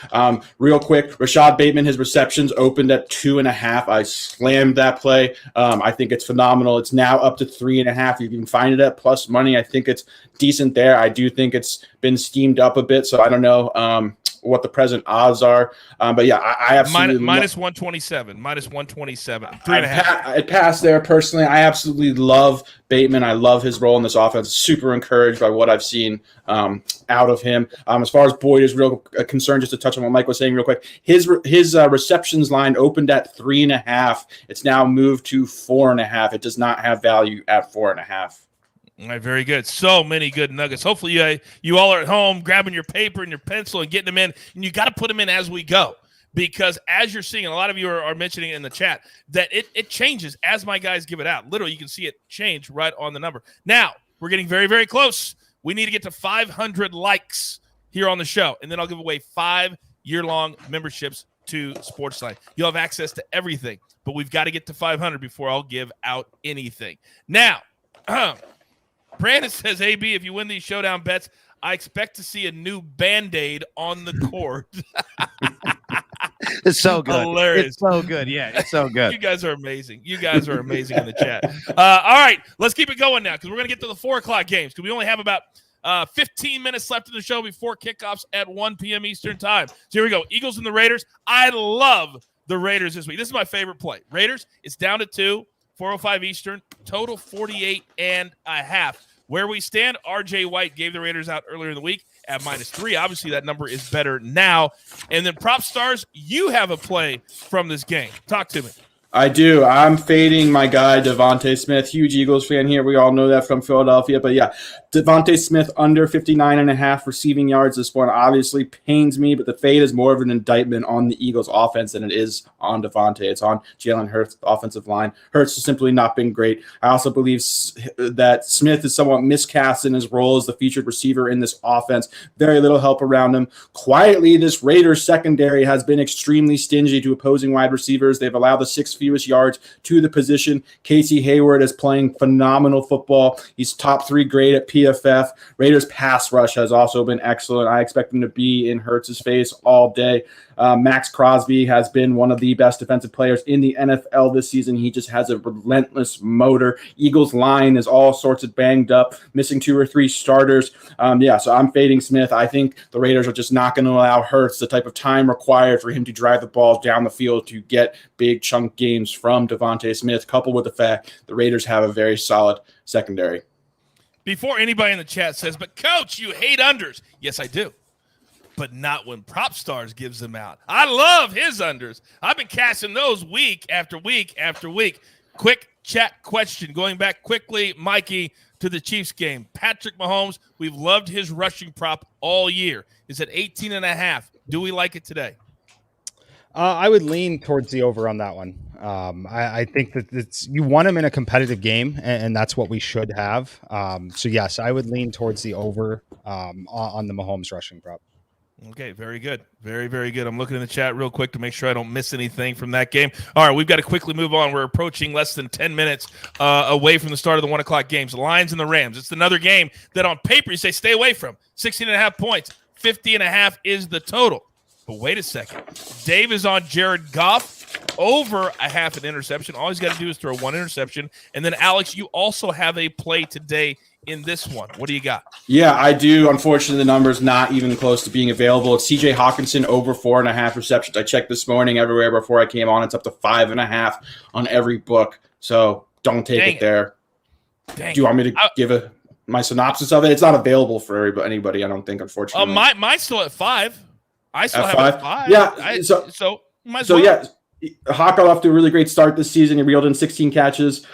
Real quick, Rashad Bateman, his receptions opened at 2.5. I slammed that play. I think it's phenomenal. It's now up to 3.5. You can find it at plus money. I think it's decent there. I do think it's been steamed up a bit, so I don't know what the present odds are. But yeah, I absolutely minus 127, minus 127, 3.5. I'd pass there personally. I absolutely love Bateman. I love his role in this offense. Super encouraged by what I've seen out of him. As far as Boyd is real concerned, just to touch on what Mike was saying real quick, his receptions line opened at 3.5. It's now moved to 4.5. It does not have value at 4.5. All right, very good. So many good nuggets. Hopefully you all are at home grabbing your paper and your pencil and getting them in, and you got to put them in as we go, because as you're seeing, and a lot of you are mentioning in the chat, that it changes as my guys give it out. Literally, you can see it change right on the number. Now, we're getting very, very close. We need to get to 500 likes here on the show, and then I'll give away 5 year-long memberships to SportsLine. You'll have access to everything, but we've got to get to 500 before I'll give out anything. Now, Brandon says, AB, if you win these showdown bets, I expect to see a new Band-Aid on the court. It's so good. Hilarious. It's so good. Yeah, it's so good. You guys are amazing. You guys are amazing in the chat. All right, let's keep it going now because we're going to get to the 4 o'clock games because we only have about 15 minutes left in the show before kickoffs at 1 p.m. Eastern time. So here we go. Eagles and the Raiders. I love the Raiders this week. This is my favorite play. Raiders, it's down to 2. 4:05 Eastern, total 48.5. Where we stand, RJ White gave the Raiders out earlier in the week at -3. Obviously, that number is better now. And then Prop Stars, you have a play from this game. Talk to me. I do. I'm fading my guy, Devontae Smith. Huge Eagles fan here. We all know that from Philadelphia. But yeah, Devontae Smith under 59.5 receiving yards. This one obviously pains me, but the fade is more of an indictment on the Eagles offense than it is on Devontae. It's on Jalen Hurts' offensive line. Hurts has simply not been great. I also believe that Smith is somewhat miscast in his role as the featured receiver in this offense. Very little help around him. Quietly, this Raiders secondary has been extremely stingy to opposing wide receivers. They've allowed the 6 fewest yards to the position. Casey Hayward is playing phenomenal football. He's top 3 grade at PFF. Raiders pass rush has also been excellent. I expect him to be in Hurts' face all day. Max Crosby has been one of the best defensive players in the NFL this season. He just has a relentless motor. Eagles line is all sorts of banged up, missing 2 or 3 starters. So I'm fading Smith. I think the Raiders are just not going to allow Hurts the type of time required for him to drive the ball down the field to get big chunk games from Devontae Smith, coupled with the fact the Raiders have a very solid secondary. Before anybody in the chat says, but Coach, you hate unders. Yes, I do. But not when Prop Stars gives them out. I love his unders. I've been casting those week after week after week. Quick chat question. Going back quickly, Mikey, to the Chiefs game. Patrick Mahomes, we've loved his rushing prop all year. Is at 18.5. Do we like it today? I would lean towards the over on that one. I think that you want him in a competitive game, and that's what we should have. So, yes, I would lean towards the over on the Mahomes rushing prop. Okay, very good. Very, very good. I'm looking in the chat real quick to make sure I don't miss anything from that game. All right, we've got to quickly move on. We're approaching less than 10 minutes away from the start of the 1 o'clock games. The Lions and the Rams. It's another game that on paper you say stay away from. 16.5 points. 50.5 is the total. But wait a second. Dave is on Jared Goff over a half an interception. All he's got to do is throw one interception. And then, Alex, you also have a play today in this one. What do you got? Yeah, I do. Unfortunately, the number's not even close to being available. It's TJ Hawkinson over 4.5 receptions. I checked this morning everywhere before I came on. It's up to 5.5 on every book. So don't take it there. Do you want me to give my synopsis of it? It's not available for anybody, I don't think, unfortunately. Mine's still at 5. I still have it at 5. Yeah. So yeah, Hawk got off to a really great start this season. He reeled in 16 catches.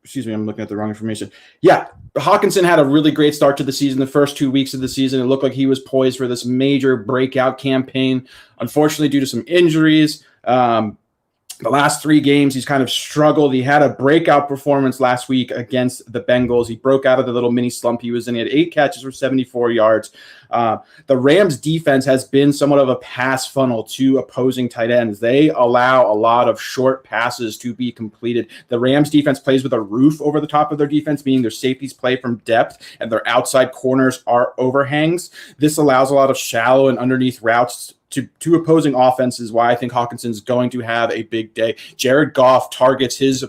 Excuse me, I'm looking at the wrong information. Yeah, Hawkinson had a really great start to the season. The first 2 weeks of the season, it looked like he was poised for this major breakout campaign. Unfortunately, due to some injuries, the last 3 games, he's kind of struggled. He had a breakout performance last week against the Bengals. He broke out of the little mini slump he was in. He had 8 catches for 74 yards. The Rams defense has been somewhat of a pass funnel to opposing tight ends. They allow a lot of short passes to be completed. The Rams defense plays with a roof over the top of their defense, meaning their safeties play from depth and their outside corners are overhangs. This allows a lot of shallow and underneath routes to opposing offenses, why I think Hawkinson's going to have a big day. Jared Goff targets his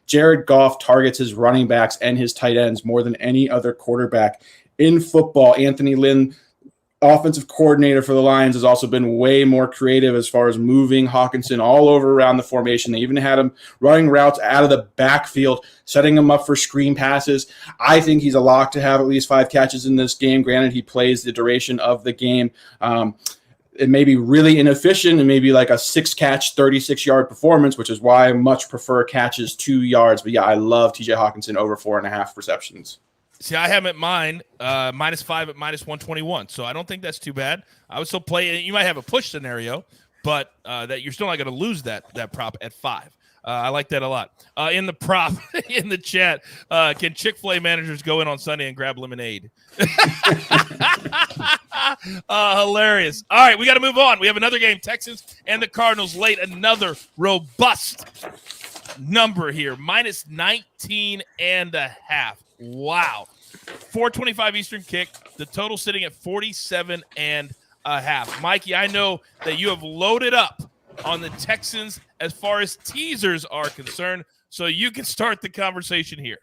Jared Goff targets his running backs and his tight ends more than any other quarterback in football. Anthony Lynn, offensive coordinator for the Lions, has also been way more creative as far as moving Hawkinson all over around the formation. They even had him running routes out of the backfield, setting him up for screen passes. I think he's a lock to have at least 5 catches in this game. Granted, he plays the duration of the game. It may be really inefficient and maybe like a 6-catch, 36-yard performance, which is why I much prefer catches 2 yards. But yeah, I love TJ Hawkinson over 4.5 receptions. See, I have at mine -5 at -121, so I don't think that's too bad. I would still play. You might have a push scenario, but that you're still not going to lose that prop at 5. I like that a lot. In the prop, in the chat, can Chick-fil-A managers go in on Sunday and grab lemonade? Hilarious. All right, we got to move on. We have another game, Texans and the Cardinals late. Another robust number here, -19.5. Wow. 4:25 Eastern kick. The total sitting at 47.5. Mikey, I know that you have loaded up on the Texans as far as teasers are concerned, so you can start the conversation here.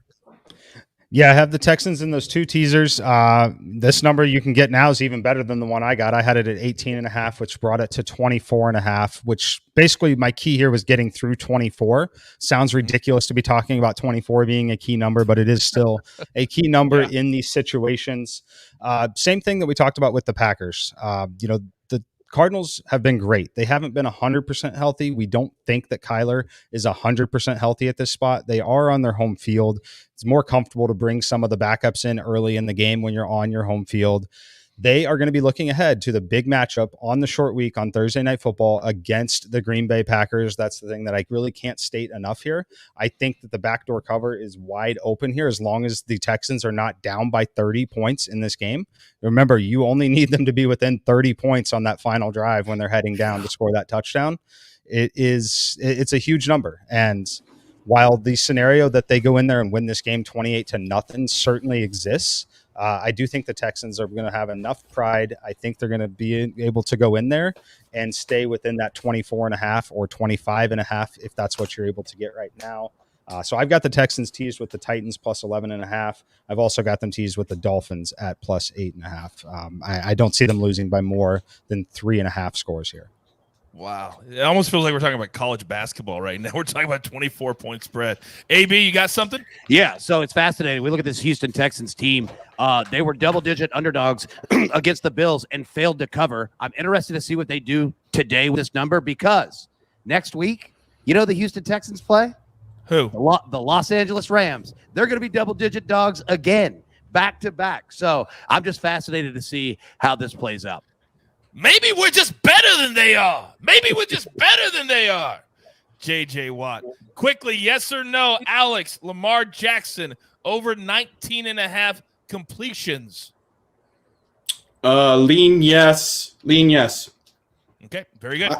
Yeah, I have the Texans in those 2 teasers. This number you can get now is even better than the one I got. I had it at 18.5, which brought it to 24.5, which basically my key here was getting through 24. Sounds ridiculous to be talking about 24 being a key number, but it is still a key number in these situations. Same thing that we talked about with the Packers. The Cardinals have been great. They haven't been 100% healthy. We don't think that Kyler is 100% healthy at this spot. They are on their home field. It's more comfortable to bring some of the backups in early in the game when you're on your home field. They are going to be looking ahead to the big matchup on the short week on Thursday Night Football against the Green Bay Packers. That's the thing that I really can't state enough here. I think that the backdoor cover is wide open here as long as the Texans are not down by 30 points in this game. Remember, you only need them to be within 30 points on that final drive when they're heading down to score that touchdown. It's a huge number. And while the scenario that they go in there and win this game 28-0 certainly exists, I do think the Texans are going to have enough pride. I think they're going to be able to go in there and stay within that 24.5 or 25.5 if that's what you're able to get right now. So I've got the Texans teased with the Titans plus 11.5. I've also got them teased with the Dolphins at plus 8.5. I don't see them losing by more than 3.5 scores here. Wow. It almost feels like we're talking about college basketball right now. We're talking about 24-point spread. AB, you got something? Yeah, so it's fascinating. We look at this Houston Texans team. They were double-digit underdogs against the Bills and failed to cover. I'm interested to see what they do today with this number because next week, you know the Houston Texans play? Who? The Los Angeles Rams. They're going to be double-digit dogs again, back-to-back. So I'm just fascinated to see how this plays out. Maybe we're just better than they are. JJ Watt. Quickly, yes or no, Alex, Lamar Jackson over 19.5 completions. Lean, yes. Okay, very good.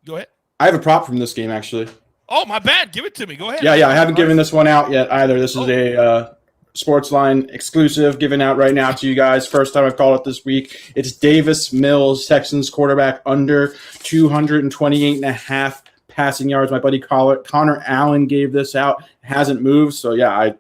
Go ahead. I have a prop from this game, actually. Oh, my bad. Give it to me. Go ahead. Yeah, I haven't given this one out yet either. This is a SportsLine exclusive given out right now to you guys. First time I've called it this week. It's Davis Mills, Texans quarterback, under 228.5 passing yards. My buddy Connor Allen gave this out. Hasn't moved. So, yeah, I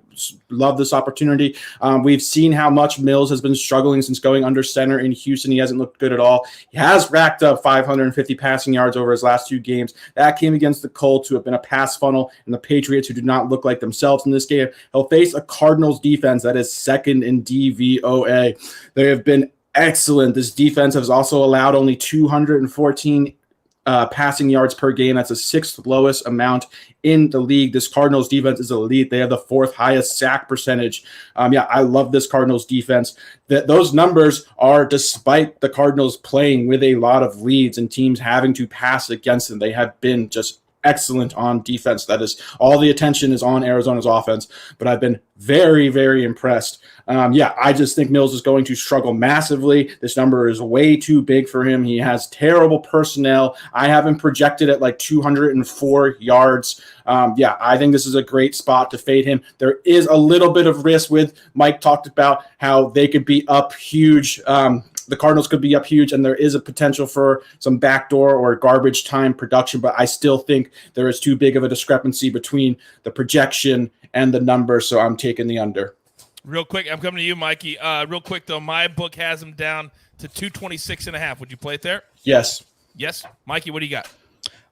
love this opportunity. We've seen how much Mills has been struggling since going under center in Houston. He hasn't looked good at all. He has racked up 550 passing yards over his last 2 games. That came against the Colts, who have been a pass funnel, and the Patriots, who do not look like themselves in this game. He'll face a Cardinals defense that is second in DVOA. They have been excellent. This defense has also allowed only 214 passing yards per game. That's the 6th lowest amount in the league. This Cardinals defense is elite. They have the 4th highest sack percentage. I love this Cardinals defense. Those numbers are despite the Cardinals playing with a lot of leads and teams having to pass against them. They have been just excellent on defense. That is, all the attention is on Arizona's offense, but I've been very, very impressed. I just think Mills is going to struggle massively. This number is way too big for him. He has terrible personnel. I have him projected at like 204 yards. I think this is a great spot to fade him. There is a little bit of risk with Mike talked about how they could be up huge. The Cardinals could be up huge, and there is a potential for some backdoor or garbage time production, but I still think there is too big of a discrepancy between the projection and the number, so I'm taking the under. Real quick, I'm coming to you, Mikey. Real quick, though, my book has him down to 226.5. Would you play it there? Yes. Yes? Mikey, what do you got?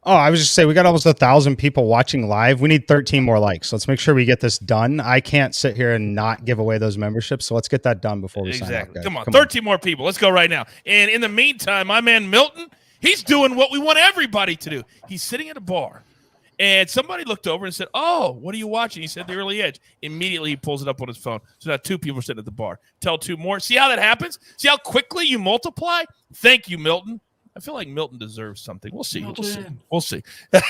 Oh, I was just saying, we got almost 1,000 people watching live. We need 13 more likes. Let's make sure we get this done. I can't sit here and not give away those memberships, so let's get that done before we sign off, guys. Come on, 13 more people. Let's go right now. And in the meantime, my man Milton, he's doing what we want everybody to do. He's sitting at a bar, and somebody looked over and said, "Oh, what are you watching?" He said, "The Early Edge." Immediately, he pulls it up on his phone. So now 2 people are sitting at the bar. Tell 2 more. See how that happens? See how quickly you multiply? Thank you, Milton. I feel like Milton deserves something. We'll see. We'll see. All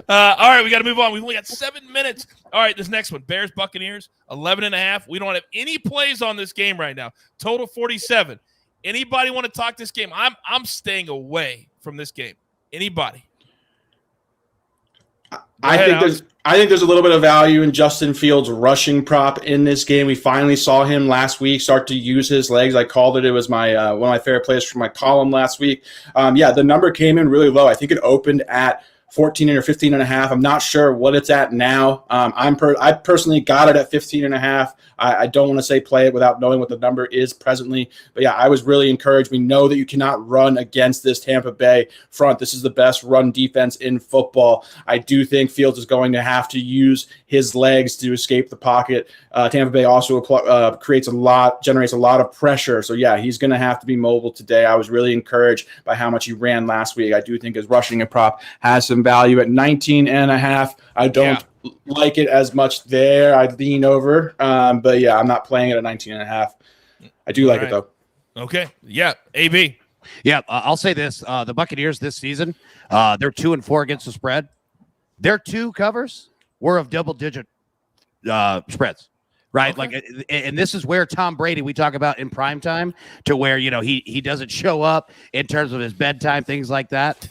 right, we got to move on. We've only got 7 minutes. All right, this next one, Bears Buccaneers, 11.5. We don't have any plays on this game right now. Total 47. Anybody want to talk this game? I'm staying away from this game. Anybody? I think there's a little bit of value in Justin Fields' rushing prop in this game. We finally saw him last week start to use his legs. I called it. It was my one of my favorite plays from my column last week. The number came in really low. I think it opened at 14 or 15.5. I'm not sure what it's at now. I personally got it at 15.5. I don't want to say play it without knowing what the number is presently. But I was really encouraged. We know that you cannot run against this Tampa Bay front. This is the best run defense in football. I do think Fields is going to have to use his legs to escape the pocket. Tampa Bay also generates a lot of pressure. So he's going to have to be mobile today. I was really encouraged by how much he ran last week. I do think his rushing prop has some value at 19.5. I don't like it as much there. I'd lean over. I'm not playing it at 19.5. I do like it though. Okay. Yeah. AB. Yeah. I'll say this. The Buccaneers this season, they're 2-4 against the spread. Their 2 covers were of double-digit spreads. Right. Okay. And this is where Tom Brady, we talk about in primetime, to where, he doesn't show up in terms of his bedtime, things like that.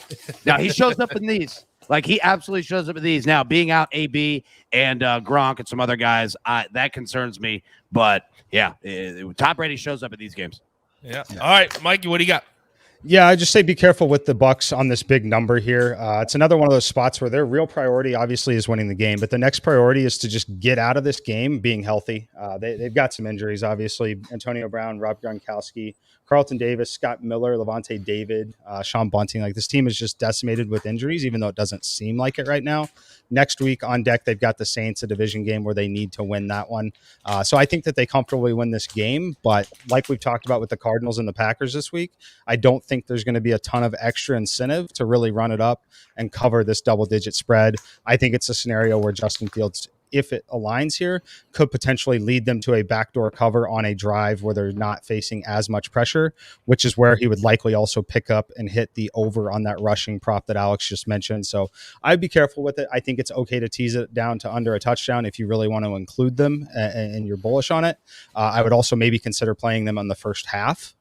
Now, he shows up in these. Like, he absolutely shows up in these. Now, being out AB and Gronk and some other guys, that concerns me. But, Tom Brady shows up in these games. Yeah. All right, Mikey, what do you got? Yeah, I just say be careful with the Bucs on this big number here. It's another one of those spots where their real priority obviously is winning the game, but the next priority is to just get out of this game being healthy. They've got some injuries, obviously. Antonio Brown, Rob Gronkowski, Carlton Davis, Scott Miller, Levante David, Sean Bunting. Like, this team is just decimated with injuries, even though it doesn't seem like it right now. Next week on deck, they've got the Saints, a division game where they need to win that one. So I think that they comfortably win this game. But like we've talked about with the Cardinals and the Packers this week, I don't think there's going to be a ton of extra incentive to really run it up and cover this double-digit spread. I think it's a scenario where Justin Fields if it aligns here, could potentially lead them to a backdoor cover on a drive where they're not facing as much pressure, which is where he would likely also pick up and hit the over on that rushing prop that Alex just mentioned. So I'd be careful with it. I think it's okay to tease it down to under a touchdown if you really want to include them and you're bullish on it. I would also maybe consider playing them on the first half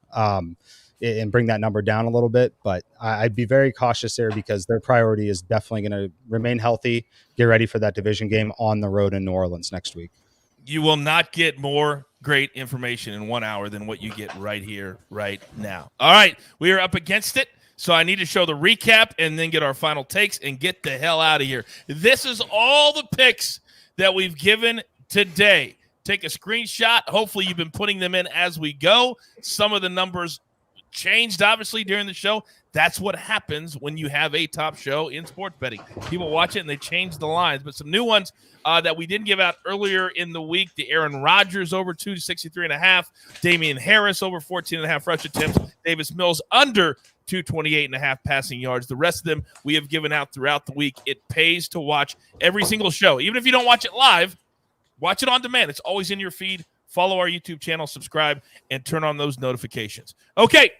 and bring that number down a little bit. But I'd be very cautious there because their priority is definitely going to remain healthy, get ready for that division game on the road in New Orleans next week. You will not get more great information in 1 hour than what you get right here, right now. All right, we are up against it. So I need to show the recap and then get our final takes and get the hell out of here. This is all the picks that we've given today. Take a screenshot. Hopefully you've been putting them in as we go. Some of the numbers changed, obviously, during the show. That's what happens when you have a top show in sports betting. People watch it and they change the lines. But some new ones that we didn't give out earlier in the week, the Aaron Rodgers over 263.5, Damian Harris over 14.5 rush attempts, Davis Mills under 228.5 passing yards. The rest of them we have given out throughout the week. It pays to watch every single show. Even if you don't watch it live, watch it on demand. It's always in your feed. Follow our YouTube channel, subscribe, and turn on those notifications. Okay,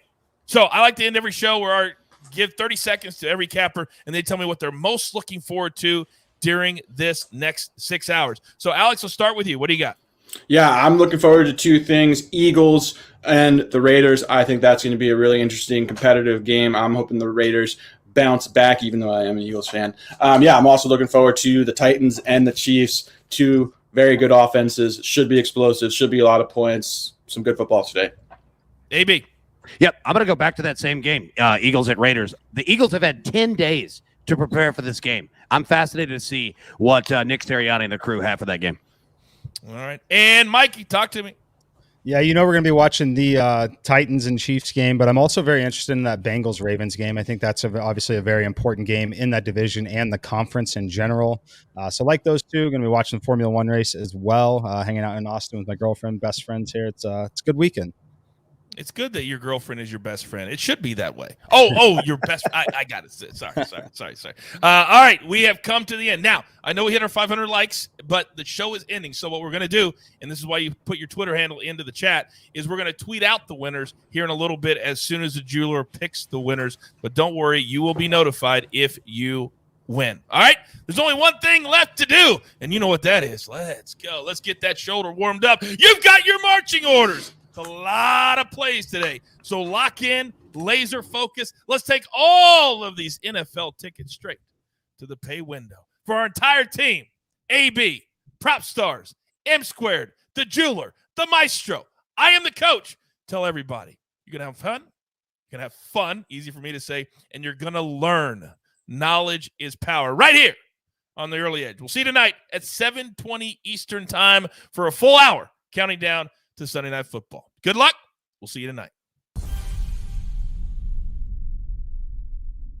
so I like to end every show where I give 30 seconds to every capper, and they tell me what they're most looking forward to during this next 6 hours. So, Alex, we'll start with you. What do you got? Yeah, I'm looking forward to two things, Eagles and the Raiders. I think that's going to be a really interesting competitive game. I'm hoping the Raiders bounce back, even though I am an Eagles fan. I'm also looking forward to the Titans and the Chiefs, two very good offenses. Should be explosive, should be a lot of points, some good football today. AB. Yep, I'm going to go back to that same game, Eagles at Raiders. The Eagles have had 10 days to prepare for this game. I'm fascinated to see what Nick Sirianni and the crew have for that game. All right. And Mikey, talk to me. Yeah, we're going to be watching the Titans and Chiefs game, but I'm also very interested in that Bengals-Ravens game. I think that's obviously a very important game in that division and the conference in general. So like those two, going to be watching the Formula One race as well, hanging out in Austin with my girlfriend, best friends here. It's a good weekend. It's good that your girlfriend is your best friend. It should be that way. Oh, your best. I got it. Sorry. All right, we have come to the end. Now, I know we hit our 500 likes, but the show is ending. So what we're going to do, and this is why you put your Twitter handle into the chat, is we're going to tweet out the winners here in a little bit as soon as the jeweler picks the winners. But don't worry, you will be notified if you win. All right? There's only one thing left to do, and you know what that is. Let's go. Let's get that shoulder warmed up. You've got your marching orders. It's a lot of plays today. So lock in, laser focus. Let's take all of these NFL tickets straight to the pay window. For our entire team, AB, Prop Stars, M Squared, the Jeweler, the Maestro. I am the coach. Tell everybody, you're going to have fun. You're going to have fun, easy for me to say, and you're going to learn. Knowledge is power right here on the Early Edge. We'll see you tonight at 7:20 Eastern time for a full hour, counting down to Sunday Night Football. Good luck. We'll see you tonight.